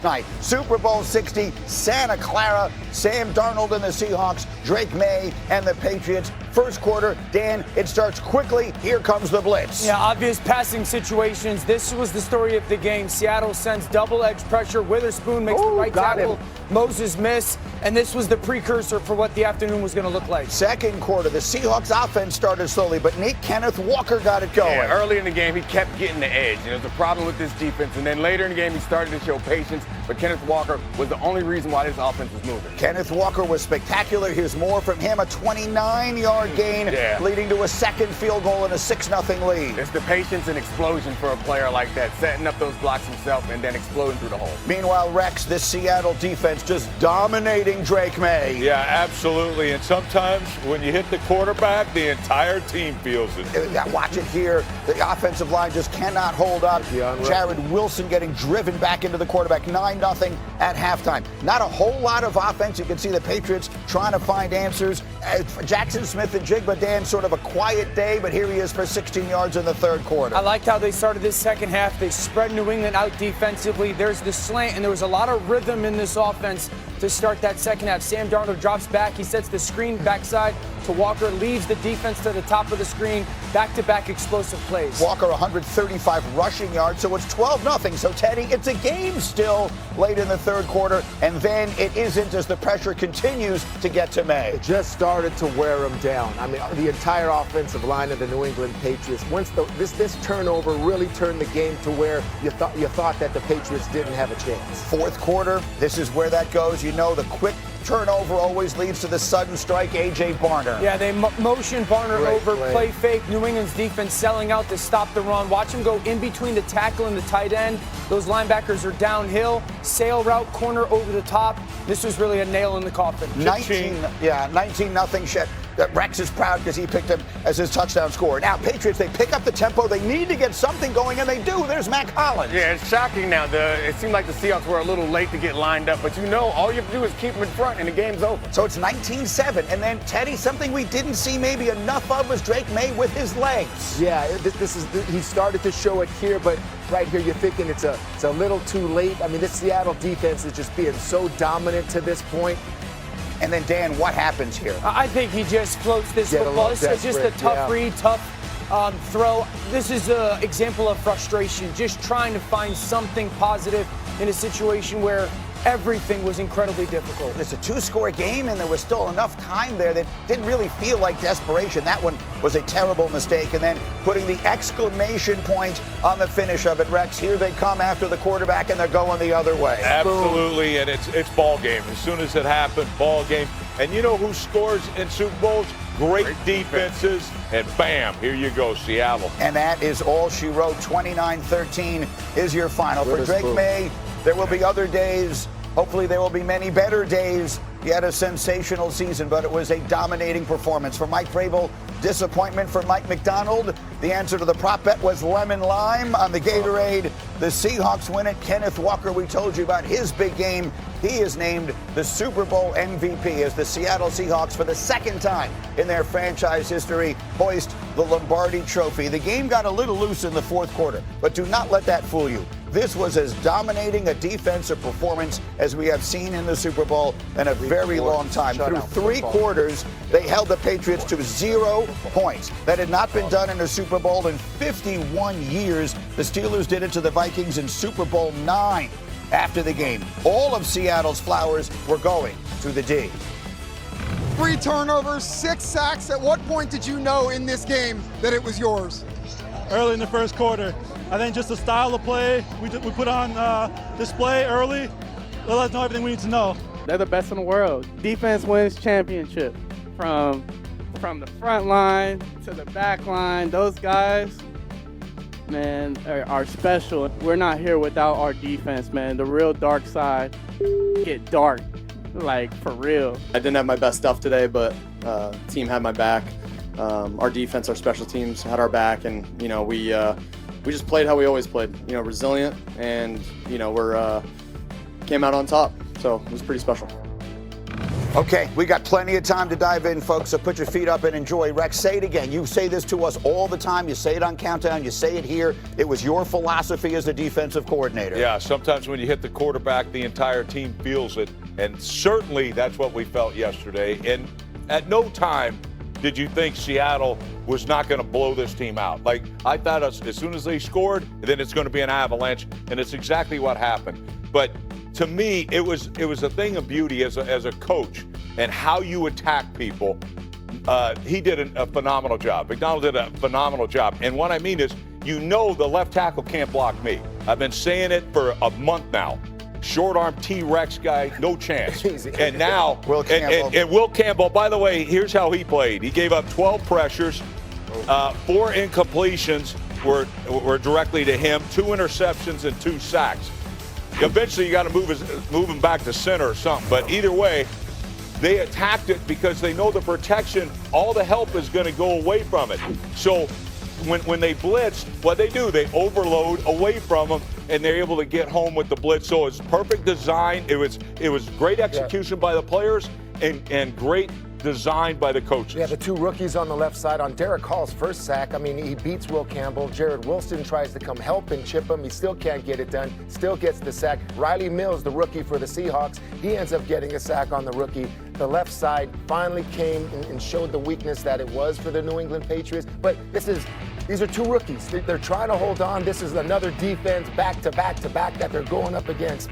Night, Super Bowl 60, Santa Clara, Sam Darnold and the Seahawks, Drake May and the Patriots. First quarter, Dan, it starts quickly. Here comes the blitz. Yeah, obvious passing situations. This was the story of the game. Seattle sends double-edge pressure. Witherspoon makes the right tackle. Moses miss. And this was the precursor for what the afternoon was going to look like. Second quarter, the Seahawks offense started slowly, but Kenneth Walker got it going. Yeah, early in the game, he kept getting the edge. And there's a problem with this defense. And then later in the game, he started to show patience. But Kenneth Walker was the only reason why this offense was moving. Kenneth Walker was spectacular. Here's more from him. A 29-yard gain, leading to a second field goal and a 6-0 lead. It's the patience and explosion for a player like that, setting up those blocks himself and then exploding through the hole. Meanwhile, Rex, this Seattle defense just dominating Drake May. Yeah, absolutely. And sometimes when you hit the quarterback, the entire team feels it. Watch it here. The offensive line just cannot hold up. Jared Wilson getting driven back into the quarterback. 9-0 at halftime. Not a whole lot of offense. You can see the Patriots trying to find answers. Jackson Smith and Jigba, Dan, sort of a quiet day, but here he is for 16 yards in the third quarter. I liked how they started this second half. They spread New England out defensively. There's the slant, and there was a lot of rhythm in this offense to start that second half. Sam Darnold drops back. He sets the screen backside to Walker, leaves the defense to the top of the screen. Back-to-back explosive plays. Walker 135 rushing yards, so it's 12-0. So, Teddy, it's a game still late in the third quarter, and then it isn't as the pressure continues to get to May. It just started to wear him down. I mean, the entire offensive line of the New England Patriots. Once this turnover really turned the game to where you thought that the Patriots didn't have a chance. Fourth quarter, this is where that goes. You know, the quick turnover always leads to the sudden strike. A.J. Barner. Yeah, they motion Barner over, play fake. New England's defense selling out to stop the run. Watch him go in between the tackle and the tight end. Those linebackers are downhill. Sail route, corner over the top. This was really a nail in the coffin. 19-0. Rex is proud because he picked him as his touchdown scorer. Now, Patriots, they pick up the tempo. They need to get something going, and they do. There's Mac Hollins. Yeah, it's shocking now. It seemed like the Seahawks were a little late to get lined up, but all you have to do is keep them in front, and the game's over. So it's 19-7, and then, Teddy, something we didn't see maybe enough of was Drake May with his legs. Yeah, he started to show it here, but right here you're thinking it's a little too late. I mean, this Seattle defense is just being so dominant to this point. And then, Dan, what happens here? I think he just floats this football. It's just a tough read, tough throw. This is an example of frustration, just trying to find something positive in a situation where everything was incredibly difficult. It's a two-score game, and there was still enough time there that didn't really feel like desperation. That one was a terrible mistake. And then putting the exclamation point on the finish of it, Rex. Here they come after the quarterback, and they're going the other way. Absolutely, and it's ball game. As soon as it happened, ball game. And you know who scores in Super Bowls? Great defenses, and bam, here you go, Seattle. And that is all she wrote. 29-13 is your final. For Drake May, there will be other days. Hopefully there will be many better days. He had a sensational season, but it was a dominating performance. For Mike Vrabel, disappointment for Mike McDonald. The answer to the prop bet was lemon lime on the Gatorade. The Seahawks win it. Kenneth Walker, we told you about his big game. He is named the Super Bowl MVP as the Seattle Seahawks, for the second time in their franchise history, hoist the Lombardi Trophy. The game got a little loose in the fourth quarter, but do not let that fool you. This was as dominating a defensive performance as we have seen in the Super Bowl in a very long time. Through three quarters, they held the Patriots to 0 points. That had not been done in a Super Bowl in 51 years. The Steelers did it to the Vikings in Super Bowl IX. After the game, all of Seattle's flowers were going to the D. 3 turnovers, 6 sacks. At what point did you know in this game that it was yours? Early in the first quarter. I think just the style of play we put on display early, let us know everything we need to know. They're the best in the world. Defense wins championship. From the front line to the back line, those guys, man, are special. We're not here without our defense, man. The real dark side get dark, like for real. I didn't have my best stuff today, but team had my back. Our defense, our special teams had our back, and we just played how we always played. Resilient, and we're came out on top. So it was pretty special. Okay, we got plenty of time to dive in, folks, so put your feet up and enjoy. Rex, say it again. You say this to us all the time. You say it on Countdown. You say it here. It was your philosophy as a defensive coordinator. Yeah, sometimes when you hit the quarterback, the entire team feels it, and certainly that's what we felt yesterday. And at no time did you think Seattle was not going to blow this team out. Like, I thought as soon as they scored, then it's going to be an avalanche, and it's exactly what happened. But to me, it was a thing of beauty as a coach and how you attack people. He did a phenomenal job. McDonald did a phenomenal job. And what I mean is, the left tackle can't block me. I've been saying it for a month now. Short arm T-Rex guy, no chance. And now, Will Campbell. And Will Campbell, by the way, here's how he played. He gave up 12 pressures, 4 incompletions were directly to him, 2 interceptions and 2 sacks. Eventually, you got to move him back to center or something. But either way, they attacked it because they know the protection, all the help is going to go away from it. So when they blitzed, what they do, they overload away from them, and they're able to get home with the blitz. So it's perfect design. It was great execution by the players and great design by the coaches. Yeah, the 2 rookies on the left side. On Derek Hall's first sack, I mean, he beats Will Campbell. Jared Wilson tries to come help and chip him. He still can't get it done. Still gets the sack. Riley Mills, the rookie for the Seahawks, he ends up getting a sack on the rookie. The left side finally came and showed the weakness that it was for the New England Patriots. But these are 2 rookies. They're trying to hold on. This is another defense back to back to back that they're going up against.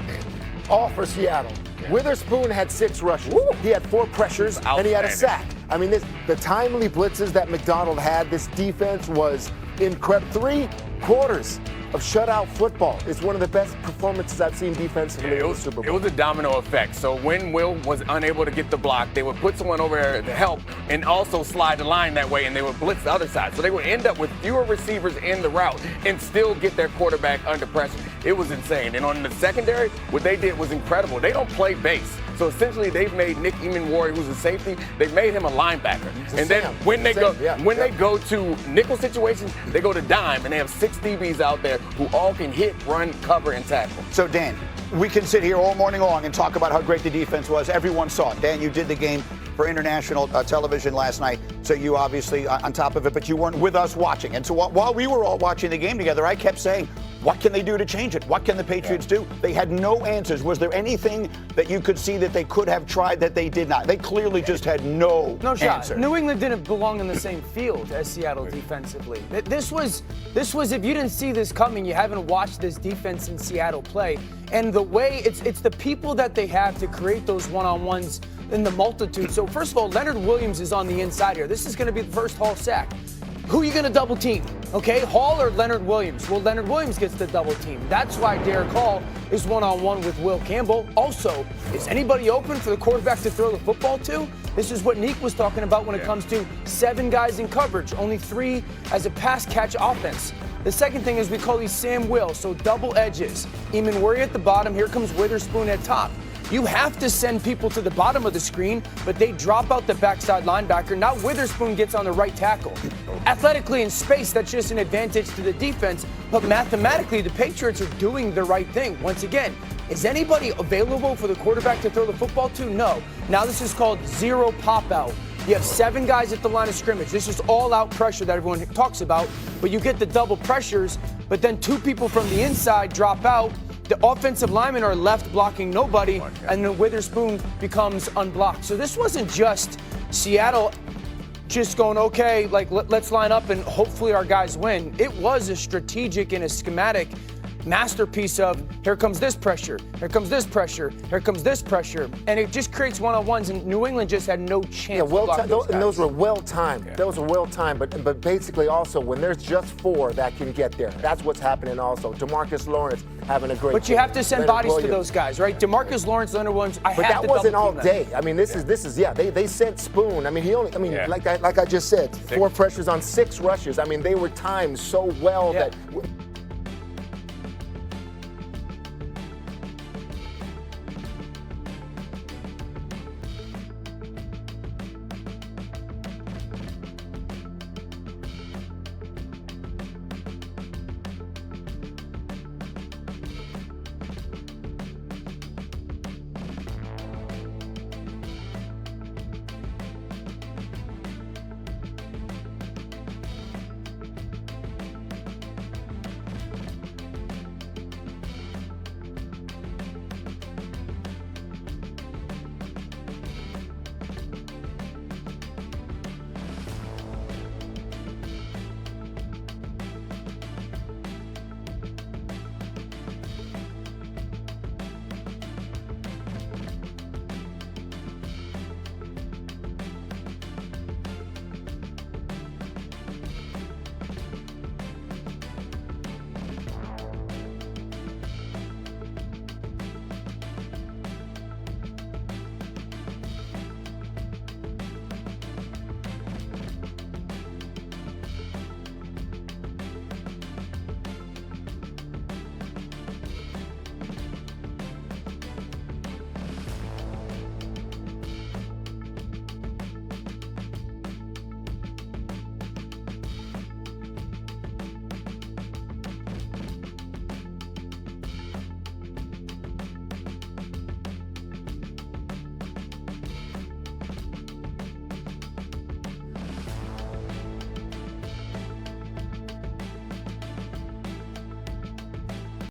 All for Seattle. Witherspoon had 6 rushes. He had 4 pressures, and he had a sack. I mean, the timely blitzes that McDonald had, this defense was incredible. 3 quarters of shutout football. It's one of the best performances I've seen defensively in the Super Bowl. It was a domino effect. So when Will was unable to get the block, they would put someone over there to help and also slide the line that way, and they would blitz the other side. So they would end up with fewer receivers in the route and still get their quarterback under pressure. It was insane. And on the secondary, what they did was incredible. They don't play base. So essentially, they've made Nick Eamon-Warrior, who's a safety, they've made him a linebacker. And then when they go to nickel situations, they go to dime, and they have 6 DBs out there who all can hit, run, cover, and tackle. So, Dan, we can sit here all morning long and talk about how great the defense was. Everyone saw it. Dan, you did the game for international television last night, so you obviously on top of it, but you weren't with us watching. And so while we were all watching the game together, I kept saying, what can they do to change it? What can the Patriots do? They had no answers. Was there anything that you could see that they could have tried that they did not? They clearly just had no shot. answer. New England didn't belong in the same field as Seattle defensively. This was if you didn't see this coming, you haven't watched this defense in Seattle play. And the way it's the people that they have to create those one-on-ones in the multitude. So first of all, Leonard Williams is on the inside here. This is going to be the first Hall sack. Who are you going to double team? Okay, Hall or Leonard Williams? Well, Leonard Williams gets the double team. That's why Derek Hall is one-on-one with Will Campbell. Also, is anybody open for the quarterback to throw the football to? This is what Neek was talking about when it comes to 7 guys in coverage, only 3 as a pass catch offense. The second thing is we call these Sam Will, so double edges. Eamon-Warrior at the bottom, here comes Witherspoon at top. You have to send people to the bottom of the screen, but they drop out the backside linebacker. Now Witherspoon gets on the right tackle. Athletically in space, that's just an advantage to the defense, but mathematically, the Patriots are doing the right thing. Once again, is anybody available for the quarterback to throw the football to? No. Now this is called zero pop out. You have 7 guys at the line of scrimmage. This is all-out pressure that everyone talks about, but you get the double pressures, but then 2 people from the inside drop out. The offensive linemen are left blocking nobody, and then Witherspoon becomes unblocked. So this wasn't just Seattle just going, okay, like let's line up and hopefully our guys win. It was a strategic and a schematic masterpiece of here comes this pressure, here comes this pressure, here comes this pressure, and it just creates one-on-ones, and New England just had no chance. Yeah, those were well-timed. Yeah. Those were well-timed, but basically also when there's just 4 that can get there, that's what's happening also. DeMarcus Lawrence having a great But you have to send bodies to those guys, right? DeMarcus Lawrence, Leonard Williams, But that wasn't all day. I mean, this is they sent Spoon. I mean, like I just said, 4 pressures on 6 rushes. I mean, they were timed so well that